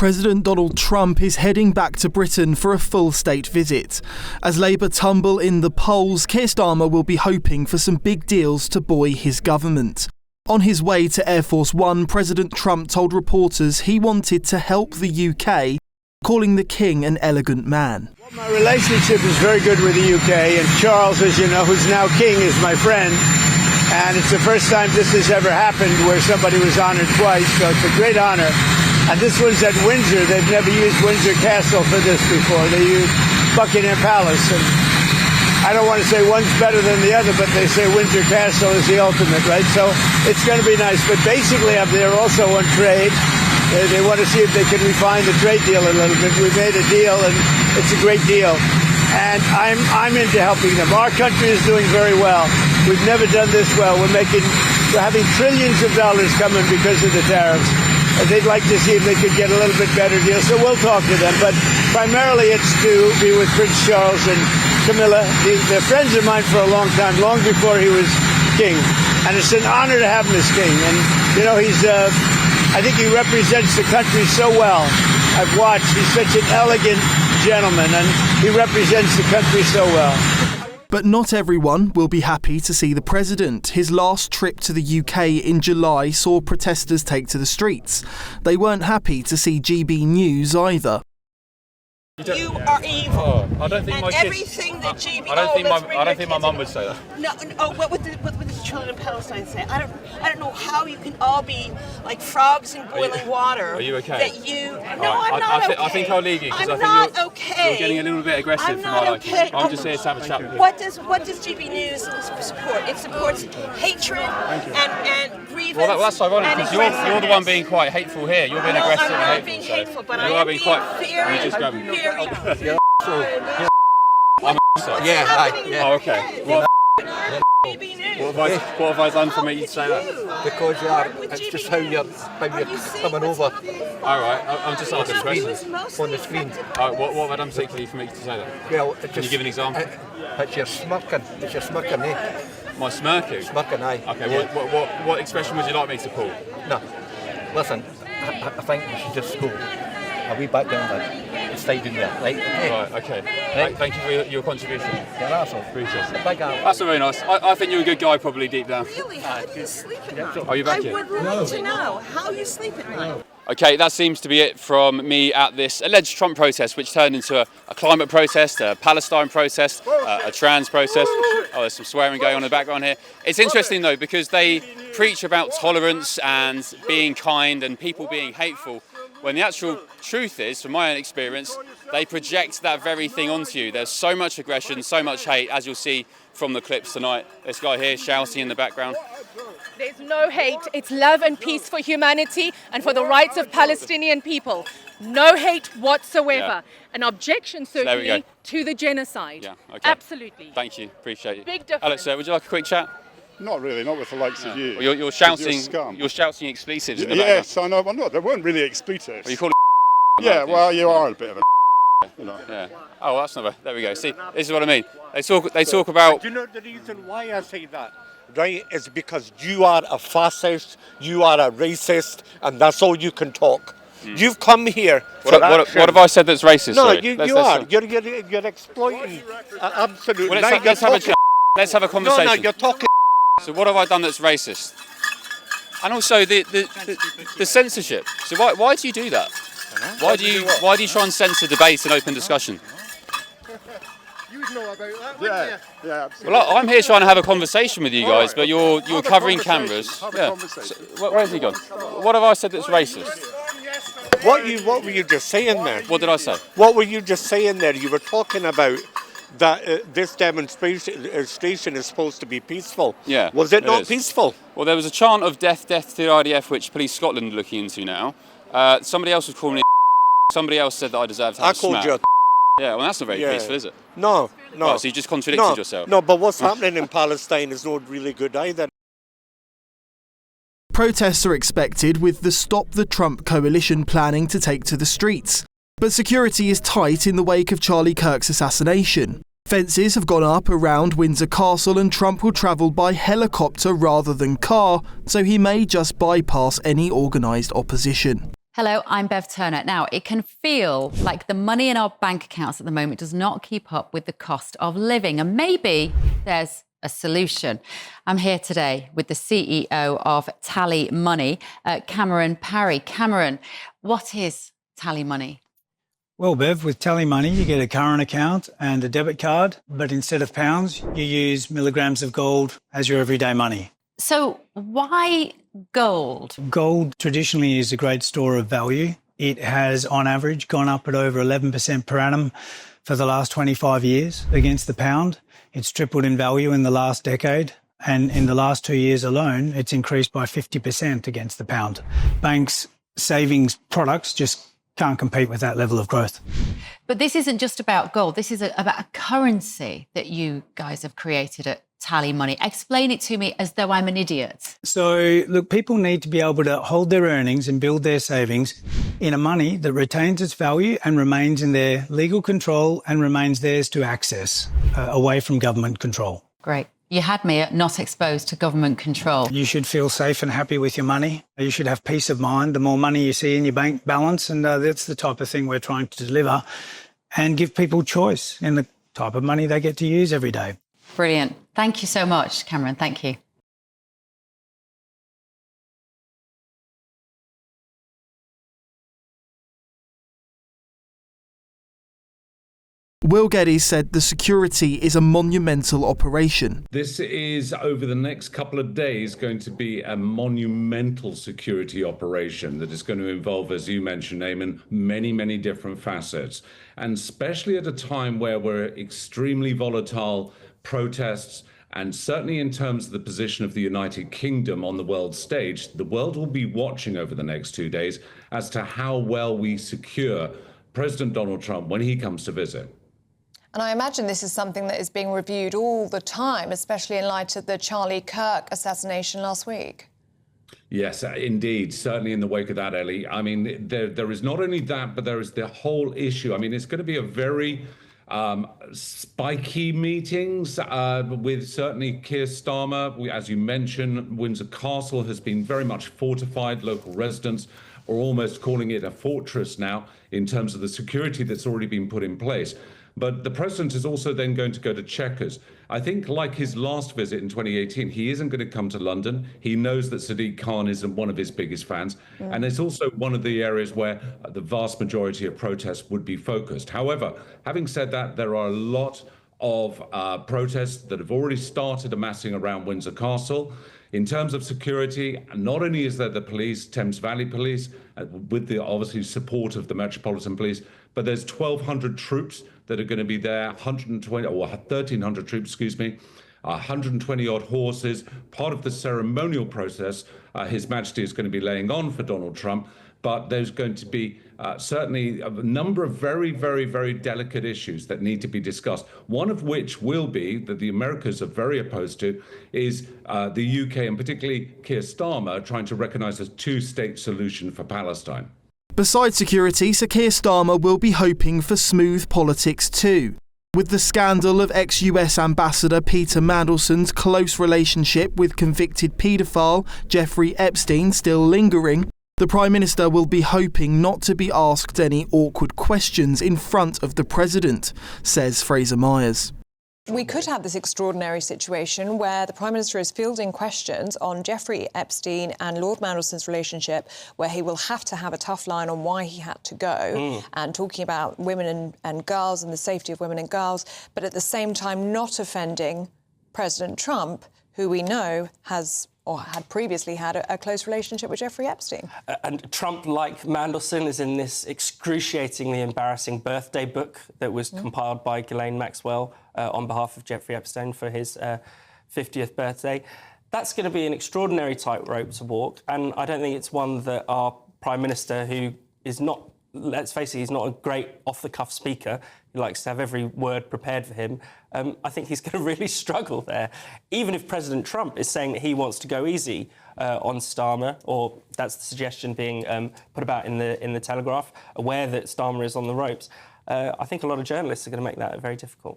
President Donald Trump is heading back to Britain for a full state visit. As Labour tumble in the polls, Keir Starmer will be hoping for some big deals to buoy his government. On his way to Air Force One, President Trump told reporters he wanted to help the UK, calling the King an elegant man. Well, my relationship is very good with the UK, and Charles, as you know, who's now King, is my friend. And it's the first time this has ever happened where somebody was honoured twice, so it's a great honour. And this one's at Windsor. They've never used Windsor Castle for this before. They used Buckingham Palace. And I don't want to say one's better than the other, but they say Windsor Castle is the ultimate, right? So it's going to be nice. But basically up there also on trade. They want to see if they can refine the trade deal a little bit. We made a deal, and it's a great deal. And I'm into helping them. Our country is doing very well. We've never done this well. We're having trillions of dollars coming because of the tariffs. And they'd like to see if they could get a little bit better deal. So we'll talk to them. But primarily it's to be with Prince Charles and Camilla. They're friends of mine for a long time, long before he was king. And it's an honor to have him as king. And, you know, I think he represents the country so well. I've watched. He's such an elegant gentleman, and he represents the country so well. But not everyone will be happy to see the president. His last trip to the UK in July saw protesters take to the streets. They weren't happy to see GB News either. You are evil. I don't think and my kids, everything that GB. I don't think my mum would say that. No. What would the children in Palestine say? I don't know how you can all be like frogs in boiling water. Are you okay? That you. No, right, I'm not okay. I think I'll leave you because I think not okay. You're getting a little bit aggressive. I'm not okay. I'm just here to have a chat with you. What does GB News support? It supports hatred and grievance. Well, that's ironic because you're the one being quite hateful here. You're being aggressive and hateful. I'm not being hateful, but I am being very. I'm a Yeah. Oh, okay. What have I done for me to say that? Because you are. It's just how you're coming over. All right, I'm just asking questions. On the screen. What have I done particularly for me to say that? Well, can you give an example? It's your smirking. It's your smirking, eh? My smirking? Smirking, aye. Okay, yeah. what expression would you like me to pull? No. Listen, I think we should just go a wee back down there. Stay down there, right? Okay. Right, okay. Right. Thank you for your contribution. Yeah, that's all. Appreciate it. Big up. That's very nice. I think you're a good guy, probably deep down. Really? How do you sleep at night? Are you back here? I would love to know how you sleep at night. Okay, that seems to be it from me at this alleged Trump protest, which turned into a climate protest, a Palestine protest, a trans protest. Oh, there's some swearing going on in the background here. It's interesting though, because they preach about tolerance and being kind and people being hateful, when the actual truth is, from my own experience, they project that very thing onto you. There's so much aggression, so much hate, as you'll see from the clips tonight. This guy here shouting in the background. There's no hate. It's love and peace for humanity and for the rights of Palestinian people. No hate whatsoever. Yeah. An objection, certainly, to the genocide. Yeah, okay. Absolutely. Thank you. Appreciate it. Big difference. Alex, would you like a quick chat? Not really, not with the likes of you. Well, you're shouting expletives in the background. Yes, I know. Well, no, they weren't really expletives. Well, you call it yeah, well, you are a bit of a you know. Yeah. Oh, well, that's not there we go. See, this is what I mean. They talk about... Do you know the reason why I say that? Right, is because you are a fascist, you are a racist, and that's all you can talk. You've come here for what have I said that's racist? No, sorry? you are. You're exploiting. Absolutely. Well, let's have a chat. Let's have a conversation. No, you're talking. So what have I done that's racist? And also the censorship. So why do you do that? Why do you try and censor debate and open discussion? You would know about that, wouldn't you? Yeah, absolutely. Well, I'm here trying to have a conversation with you guys, but you're covering cameras. Yeah. So, where has he gone? What have I said that's racist? What were you just saying there? What did I say? What were you just saying there? You were talking about that this demonstration is supposed to be peaceful. Yeah. Was it not peaceful? Well, there was a chant of death to the IDF, which Police Scotland are looking into now. Somebody else was calling me. Somebody else said that I deserved to have a smack. I called you. Yeah, well, that's not very peaceful, is it? No. Oh, so you just contradicted yourself. No, but what's happening in Palestine is not really good either. Protests are expected with the Stop the Trump coalition planning to take to the streets. But security is tight in the wake of Charlie Kirk's assassination. Fences have gone up around Windsor Castle and Trump will travel by helicopter rather than car, so he may just bypass any organised opposition. Hello, I'm Bev Turner. Now, it can feel like the money in our bank accounts at the moment does not keep up with the cost of living, and maybe there's a solution. I'm here today with the CEO of TallyMoney, Cameron Parry. Cameron, what is TallyMoney? Well, Bev, with TallyMoney, you get a current account and a debit card, but instead of pounds, you use milligrams of gold as your everyday money. So why gold? Gold traditionally is a great store of value. It has, on average, gone up at over 11% per annum for the last 25 years against the pound. It's tripled in value in the last decade. And in the last 2 years alone, it's increased by 50% against the pound. Banks' savings products just can't compete with that level of growth. But this isn't just about gold. This is about a currency that you guys have created at TallyMoney. Explain it to me as though I'm an idiot. So, look, people need to be able to hold their earnings and build their savings in a money that retains its value and remains in their legal control and remains theirs to access, away from government control. Great. You had me at not exposed to government control. You should feel safe and happy with your money. You should have peace of mind the more money you see in your bank balance, and that's the type of thing we're trying to deliver, and give people choice in the type of money they get to use every day. Brilliant. Thank you so much, Cameron. Thank you. Will Geddes said the security is a monumental operation. This is, over the next couple of days, going to be a monumental security operation that is going to involve, as you mentioned, Eamon, many, many different facets. And especially at a time where we're extremely volatile protests, and certainly in terms of the position of the United Kingdom on the world stage, the world will be watching over the next 2 days as to how well we secure President Donald Trump when he comes to visit. And I imagine this is something that is being reviewed all the time, especially in light of the Charlie Kirk assassination last week. Yes, indeed. Certainly in the wake of that, Ellie. I mean, there is not only that, but there is the whole issue. I mean, it's going to be a very spiky meetings with certainly Keir Starmer. As you mentioned, Windsor Castle has been very much fortified. Local residents are almost calling it a fortress now in terms of the security that's already been put in place. But the president is also then going to go to Chequers. I think, like his last visit in 2018, he isn't going to come to London. He knows that Sadiq Khan isn't one of his biggest fans. And it's also one of the areas where the vast majority of protests would be focused. However, having said that, there are a lot of protests that have already started amassing around Windsor Castle. In terms of security, not only is there the police, Thames Valley Police, with the obviously support of the Metropolitan Police, but there's 1,200 troops that are going to be there, 1,300 troops, excuse me, 120 odd horses, part of the ceremonial process His Majesty is going to be laying on for Donald Trump. But there's going to be certainly a number of very, very, very delicate issues that need to be discussed. One of which will be, that the Americas are very opposed to, is the UK and particularly Keir Starmer trying to recognise a two-state solution for Palestine. Besides security, Sir Keir Starmer will be hoping for smooth politics too. With the scandal of ex-US Ambassador Peter Mandelson's close relationship with convicted paedophile Jeffrey Epstein still lingering, the Prime Minister will be hoping not to be asked any awkward questions in front of the President, says Fraser Myers. We could have this extraordinary situation where the Prime Minister is fielding questions on Jeffrey Epstein and Lord Mandelson's relationship, where he will have to have a tough line on why he had to go, and talking about women and girls and the safety of women and girls, but at the same time not offending President Trump, who we know has or had previously had a close relationship with Jeffrey Epstein. And Trump, like Mandelson, is in this excruciatingly embarrassing birthday book that was compiled by Ghislaine Maxwell on behalf of Jeffrey Epstein for his 50th birthday. That's going to be an extraordinary tightrope to walk, and I don't think it's one that our Prime Minister, who is not, let's face it, he's not a great off-the-cuff speaker. He likes to have every word prepared for him. I think he's going to really struggle there. Even if President Trump is saying that he wants to go easy on Starmer, or that's the suggestion being put about in the Telegraph, aware that Starmer is on the ropes, I think a lot of journalists are going to make that very difficult.